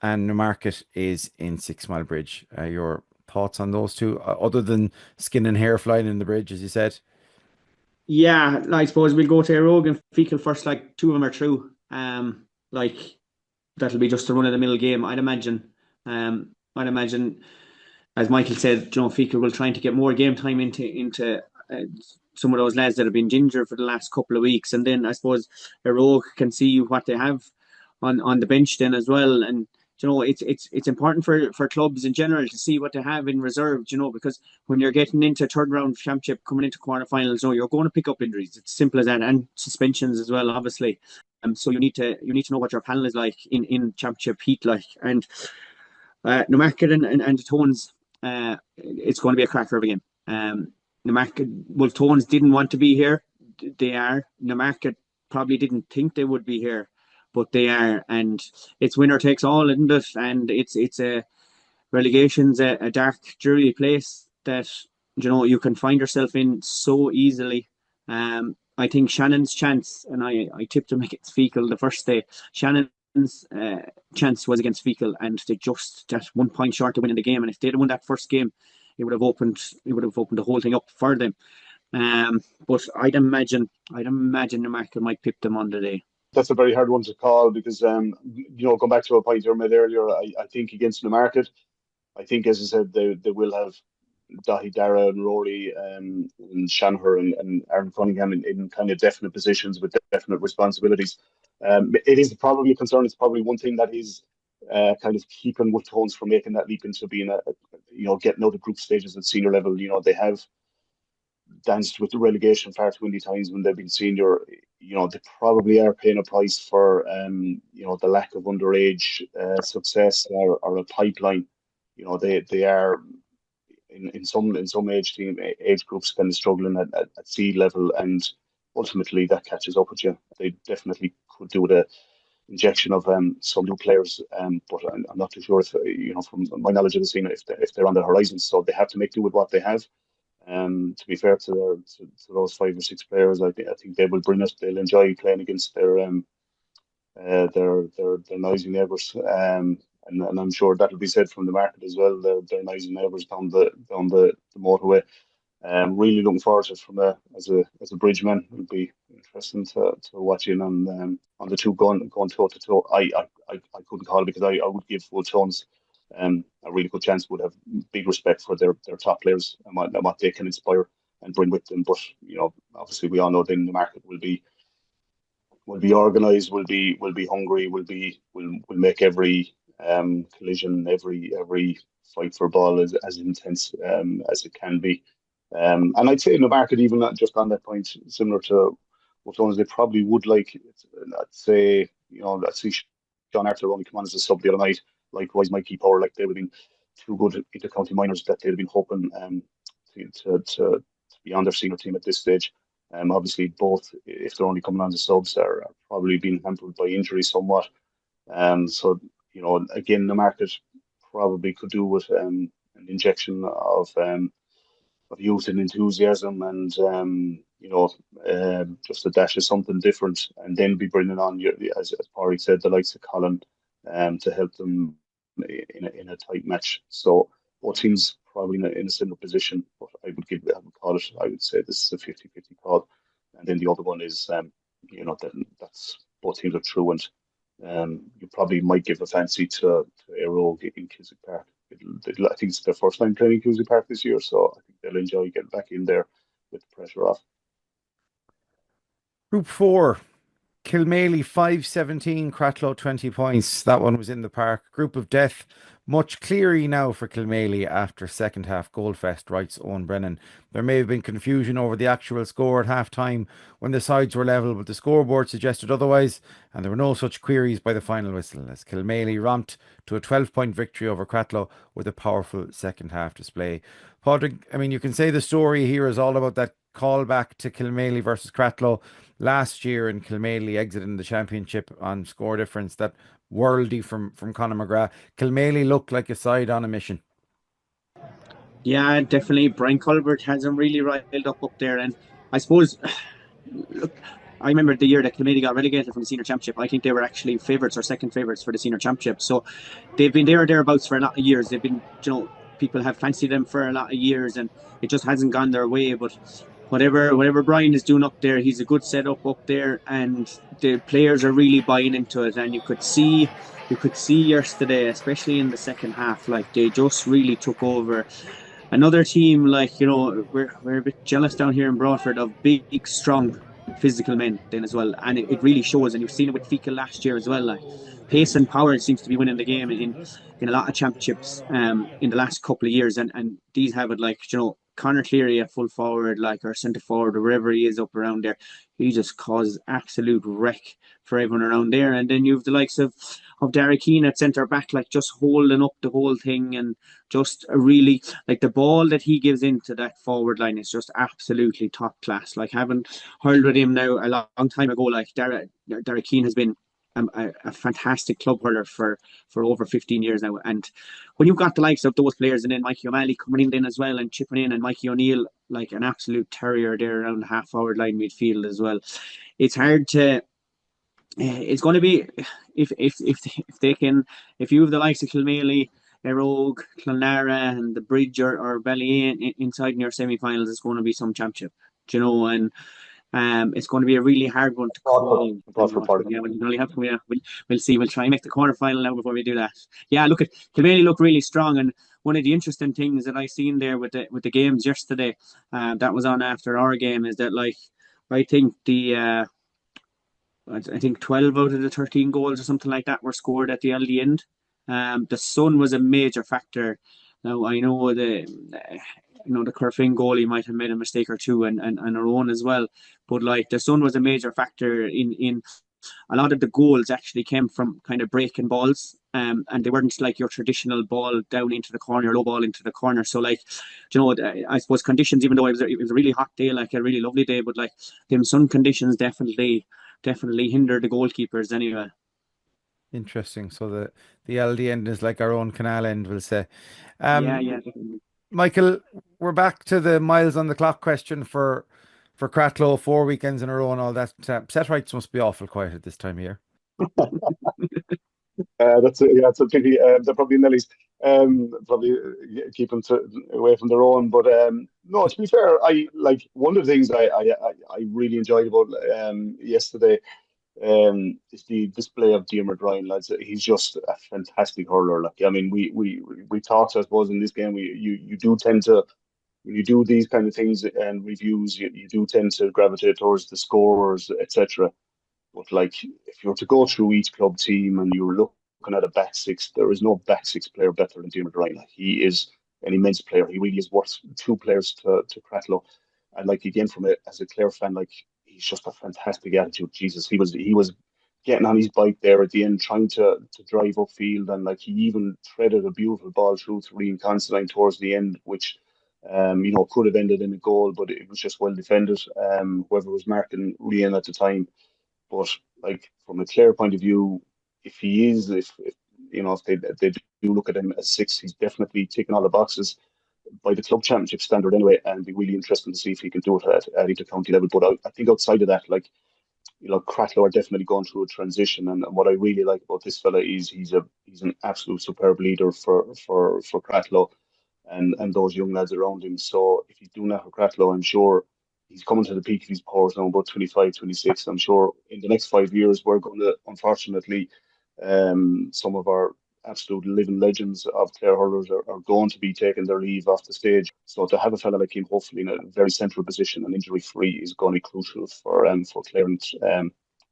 and Newmarket is in Sixmilebridge. Your thoughts on those two, other than skin and hair flying in the bridge, as you said? Yeah, I suppose we'll go to Éire Óg and Feakle first. Like, two of them are through. Like, that'll be just a run-of-the-mill game, I'd imagine. As Michael said, you know, Feakle will try to get more game time into some of those lads that have been injured for the last couple of weeks, and then I suppose Éire Óg can see what they have on the bench then as well. And you know, it's important for clubs in general to see what they have in reserve, you know, because when you're getting into third round championship, coming into quarterfinals, you know, you're going to pick up injuries. It's simple as that, and suspensions as well, obviously. So you need to know what your panel is like in championship heat, like. And Newmarket and the Tones, it's going to be a cracker of a game. Newmarket, Wolfe Tones didn't want to be here. They are. Newmarket probably didn't think they would be here, but they are, and it's winner takes all, isn't it? And it's a relegation's a dark, dreary place that, you know, you can find yourself in so easily. I think Shannon's chance, and I tipped him against Feakle the first day. Shannon's chance was against Feakle, and they just that 1 point short of winning the game. And if they'd won that first game, it would have opened the whole thing up for them. But I'd imagine Newmarket might pip them on the day. that's a very hard one to call because going back to a point you made earlier, I think against Newmarket, I think as I said they will have Dahi Dara and Rory and Shanher and Aaron Cunningham in kind of definite positions with definite responsibilities. It is probably a concern. It's probably one thing that is kind of keeping Wolfe Tones from making that leap into being getting out of group stages at senior level. They have danced with the relegation far too many times when they've been senior. They probably are paying a price for the lack of underage success or a pipeline. They are in some age groups kind of struggling at sea level, and ultimately that catches up with you. They definitely could do with a injection of some new players, but I'm not too sure if from my knowledge of the scene if they're on the horizon, so they have to make do with what they have. To be fair to those 5 or 6 players, I think they will bring it. They'll enjoy playing against their noisy neighbours, and I'm sure that'll be said from the market as well. Their noisy neighbours down the motorway. Really looking forward to it as a bridgeman. It'll be interesting to watch in on the two going toe to toe. I couldn't call it because I would give Wolfe Tones a really good chance. Would have big respect for their top players and what they can inspire and bring with them. But obviously we all know then the market will be organised, will be hungry, will make every collision, every fight for ball as intense as it can be. And I'd say in the market, even just on that point, similar to what ones they probably would like. I'd say Sean Arthur only come on as a sub the other night. Likewise, Mikey Power, they would have been too good inter-county minors that they'd have been hoping to be on their senior team at this stage. Obviously, both, if they're only coming on as subs, are probably being hampered by injury somewhat. So, again, the market probably could do with an injection of youth and enthusiasm and, just a dash of something different, and then be bringing on, as Pádraig said, the likes of Colin to help them in a tight match. So both teams probably in a similar position, but I would say this is a 50-50 call. And then the other one is, that's both teams are true, and you probably might give a fancy to Éire Óg in Kilmaley Park. I think it's their first time playing in Kilmaley Park this year, so I think they'll enjoy getting back in there with the pressure off. Group 4, Kilmaley 5-17, Cratloe 20 points. That one was in the park. Group of death, much clearer now for Kilmaley after second half goal fest, writes Owen Brennan. There may have been confusion over the actual score at half time when the sides were level, but the scoreboard suggested otherwise, and there were no such queries by the final whistle as Kilmaley romped to a 12-point victory over Cratloe with a powerful second half display. Pádraig, you can say the story here is all about that call back to Kilmaley versus Cratloe last year, and Kilmaley exiting the championship on score difference that worldy from Conor McGrath. Kilmaley looked like a side on a mission. Yeah, definitely. Brian Culbert has them really riled up there, and I suppose, look, I remember the year that Kilmaley got relegated from the senior championship. I think they were actually favourites or second favourites for the senior championship. So they've been there or thereabouts for a lot of years. They've been, people have fancied them for a lot of years, and it just hasn't gone their way. But whatever Brian is doing up there, he's a good setup up there, and the players are really buying into it. And you could see yesterday, especially in the second half, they just really took over. Another team, we're a bit jealous down here in Broadford of big, strong, physical men then as well, and it really shows. And you've seen it with Feakle last year as well. Pace and power seems to be winning the game in a lot of championships in the last couple of years, and these have it Conor Cleary at full forward, or centre forward, or wherever he is up around there. He just caused absolute wreck for everyone around there. And then you have the likes of Darragh Keane at centre back, just holding up the whole thing, and just a really, the ball that he gives into that forward line is just absolutely top class. Having hurled with him now a long time ago, Darragh Keane has been a fantastic club hurler for over 15 years now. And when you've got the likes of those players, and then Mikey O'Malley coming in as well and chipping in, and Mikey O'Neill, an absolute terrier there around the half-forward line midfield as well, it's hard to. It's going to be if you have the likes of Kilmaley, Éire Óg, Clonlara, and the Bridge or Ballyea inside in your semi-finals, it's going to be some championship, and It's going to be a really hard one to call. Broadford Park. Yeah, we'll only have to, yeah, we'll see. We'll try and make the quarter final now before we do that. Yeah, look at Kilmaley look really strong, and one of the interesting things that I seen there with the games yesterday, that was on after our game, is that like I think I think 12 out of the 13 goals or something like that were scored at the early end. The sun was a major factor. Now I know the Corofin goalie might have made a mistake or two, and our own as well. But like the sun was a major factor in a lot of the goals actually came from kind of breaking balls. And they weren't like your traditional ball down into the corner, low ball into the corner. So like, I suppose conditions, even though it was a really hot day, like a really lovely day, but like them sun conditions definitely hinder the goalkeepers anyway. Interesting. So the LD end is like our own canal end, we'll say. Yeah, definitely. Michael, we're back to the miles on the clock question for Cratloe, 4 weekends in a row and all that. Set rights must be awful quiet at this time of year. That's it's a pity. They're probably Nelly's. Probably keep them away from their own. But no, to be fair, I like one of the things I really enjoyed about yesterday is the display of Diarmuid Ryan, lads. He's just a fantastic hurler. Like, I mean, we talked, I suppose, in this game. You do tend to, when you do these kind of things and reviews, you do tend to gravitate towards the scorers, etc. But like, if you were to go through each club team and you were looking at a back six, there is no back six player better than Diarmuid Ryan. Like, he is an immense player. He really is worth two players to Cratloe. And like, again, as a Clare fan, like, he's just a fantastic attitude. Jesus, he was getting on his bike there at the end, trying to drive upfield, and like he even threaded a beautiful ball through to Rian Considine towards the end, which could have ended in a goal, but it was just well defended. Whoever was marking Rian at the time. But like, from a Clare point of view, if they do look at him as six, he's definitely ticking all the boxes by the club championship standard anyway, and it'd be really interesting to see if he can do it at inter-county level. But I think outside of that, like, Cratloe are definitely going through a transition, and what I really like about this fella is he's an absolute superb leader for Cratloe and those young lads around him. So if he's doing that for Cratloe, I'm sure he's coming to the peak of his powers now, about 25, 26. I'm sure in the next 5 years we're going to, unfortunately, some of our absolute living legends of Clare hurlers are going to be taking their leave off the stage. So to have a fella like him, hopefully in a very central position and injury free, is going to be crucial for Clare. And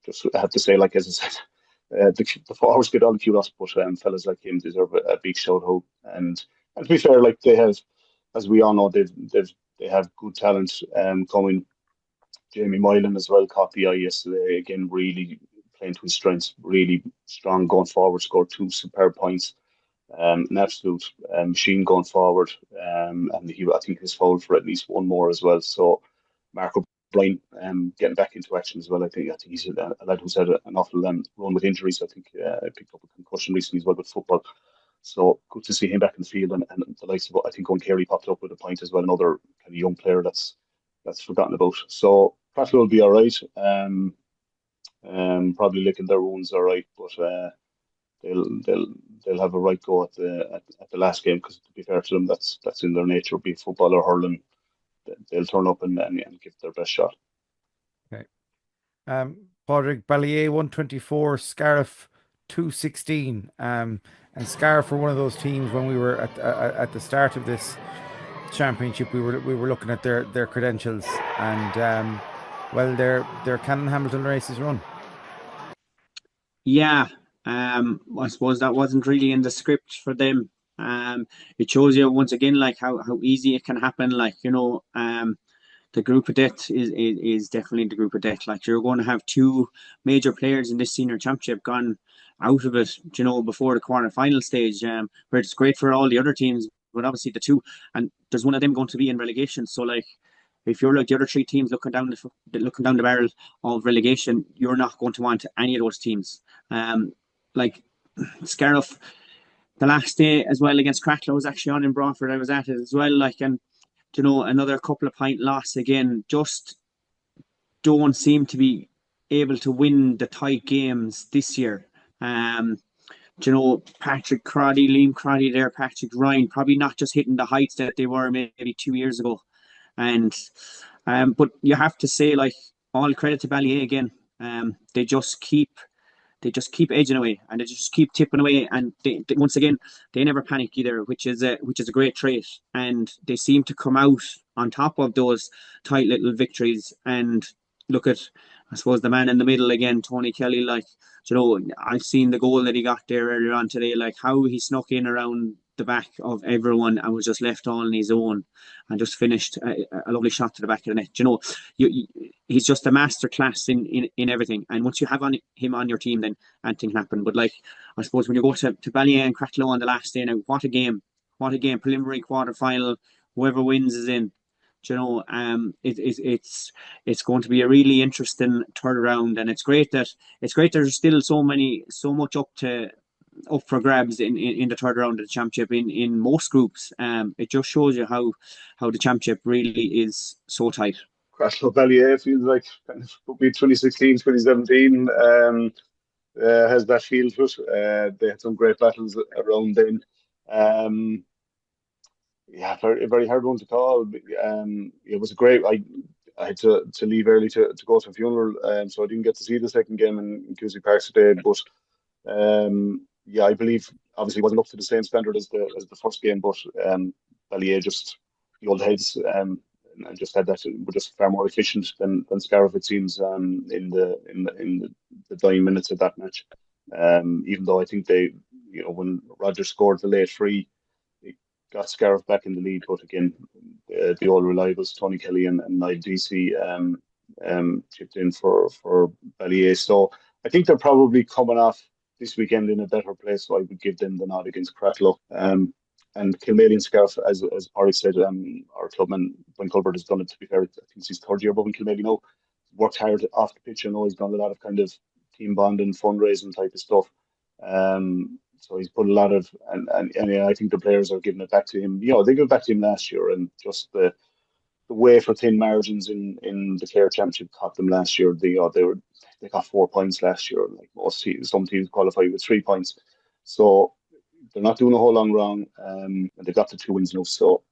just I have to say, like, as I said, the forwards get all the kudos, but fellas like him deserve a big shout out. And to be fair, like, they have, as we all know, they have good talent coming. Jamie Moylan as well caught the eye yesterday. Again, really playing to his strengths, really strong going forward, scored 2 superb points. An absolute machine going forward. And I think he's fouled for at least one more as well. So Mark O'Brien getting back into action as well. I think he's a lad who's had an awful run with injuries. I think picked up a concussion recently as well with football. So good to see him back in the field, and the likes of, I think, Owen Carey popped up with a point as well, another kind of young player that's forgotten about. So Cratloe will be all right. Probably licking their wounds all right, but they'll have a right go at the last game, because to be fair to them, that's in their nature, be it football or hurling. They'll turn up and give their best shot. Okay. Pádraig, Ballyea 124, Scariff 216. And Scariff were one of those teams when we were at the start of this championship. We were looking at their credentials, and their Canon Hamilton race is run. Yeah, I suppose that wasn't really in the script for them. It shows you once again, like, how easy it can happen. Like, the group of death is definitely the group of death. Like, you're going to have 2 major players in this senior championship gone out of it, before the quarter-final stage, where it's great for all the other teams, but obviously the 2, and there's one of them going to be in relegation. So, like, if you're like the other 3 teams looking down the barrel of relegation, you're not going to want any of those teams. Like Scariff, the last day as well against Cratloe was actually on in Broadford. I was at it as well. Like, and another couple of point loss again. Just don't seem to be able to win the tight games this year. Patrick Crotty, Liam Crotty there, Patrick Ryan, probably not just hitting the heights that they were maybe 2 years ago. And but you have to say, like, all credit to Ballyea again. They just keep edging away, and they just keep tipping away. And once again, they never panic either, which is a great trait. And they seem to come out on top of those tight little victories. And look at, I suppose, the man in the middle again, Tony Kelly. Like, I've seen the goal that he got there earlier on today. Like how he snuck in around the back of everyone and was just left on his own and just finished a lovely shot to the back of the net. He's just a master class in everything. And once you have him on your team, then anything can happen. But like, I suppose when you go to Ballyea and Cratloe on the last day now, what a game, preliminary quarter final, whoever wins is in. It's going to be a really interesting third round, and it's great that there's still so much up for grabs in the third round of the championship in most groups. It just shows you how the championship really is so tight. Cratloe Ballyea feels like kind of could be 2016, 2017. Has that feel to it. They had some great battles around then. Very, very hard one to call. It was a great. I had to leave early to go to a funeral, so I didn't get to see the second game in Cusack Park today. But I believe obviously it wasn't up to the same standard as the first game, but Ballyea just the old heads and just had that were just far more efficient than Scariff, it seems, in the dying minutes of that match. Even though I think they, when Roger scored the late free, it got Scariff back in the lead, but again, the old reliables Tony Kelly and Niall DC chipped in for Ballyea. So I think they're probably coming off this weekend in a better place, so I would give them the nod against Cratloe. And Kilmaley and Scariff, as Pádraig said, our clubman, Ben Culbert, has done it, to be fair. I think it's his third year above in Kilmaley now. Worked hard off the pitch. I know he's done a lot of kind of team bonding, fundraising type of stuff. So he's put a lot of, and I think the players are giving it back to him. They gave it back to him last year, and just the way for thin margins in the Clare Championship caught them last year. They got 4 points last year. Like some teams qualified with 3 points. So they're not doing a whole lot wrong, and they got the 2 wins now. So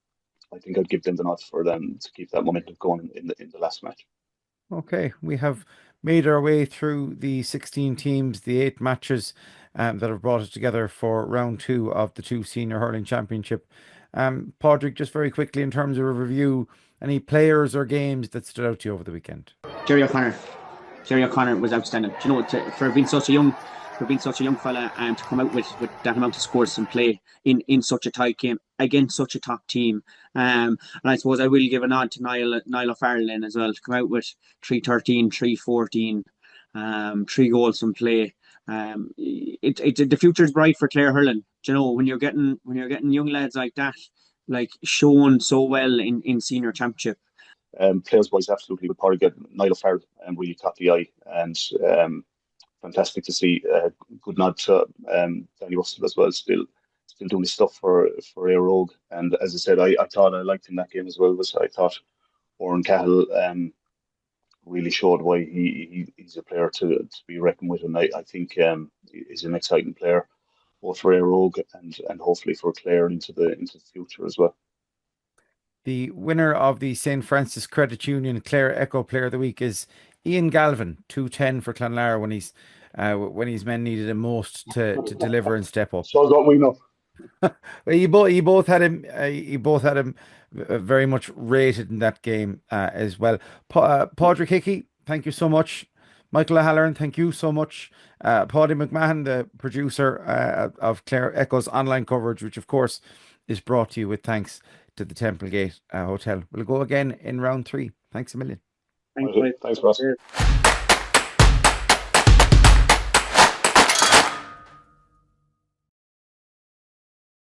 I think I'd give them the nod for them to keep that momentum going in the last match. Okay, we have made our way through the 16 teams, the 8 matches that have brought us together for round 2 of the 2 Senior Hurling Championship. Pádraig, just very quickly in terms of a review, any players or games that stood out to you over the weekend? Jerry O'Connor was outstanding. For being such a young fella and to come out with that amount of scores and play in such a tight game against such a top team. And I suppose I will give a nod to Niall O'Farrell as well, to come out with 3-13, 3-14, 3 goals from play. The future is bright for Clare hurling. When you're getting young lads like that, like shown so well in senior championship. Players wise, absolutely, would probably get Niall O'Farrell and really caught the eye, and fantastic to see. Good nod to Danny Russell as well, still doing his stuff for Éire Óg. And as I said, I thought I liked him that game as well. I thought Oran Cahill really showed why he's a player to be reckoned with, and I think he's an exciting player both for Éire Óg and hopefully for Clare into the future as well. The winner of the St. Francis Credit Union Clare Echo Player of the Week is Ian Galvin, 210 for Clonlara when his men needed him most to deliver and step up. So what we know. Well, you both had him very much rated in that game as well. Pádraig Hickey, thank you so much. Michael O'Halloran, thank you so much. Pádraig McMahon, the producer of Clare Echo's online coverage, which of course is brought to you with thanks to the Templegate Hotel. We'll go again in round 3. Thanks a million. Thanks, Ross.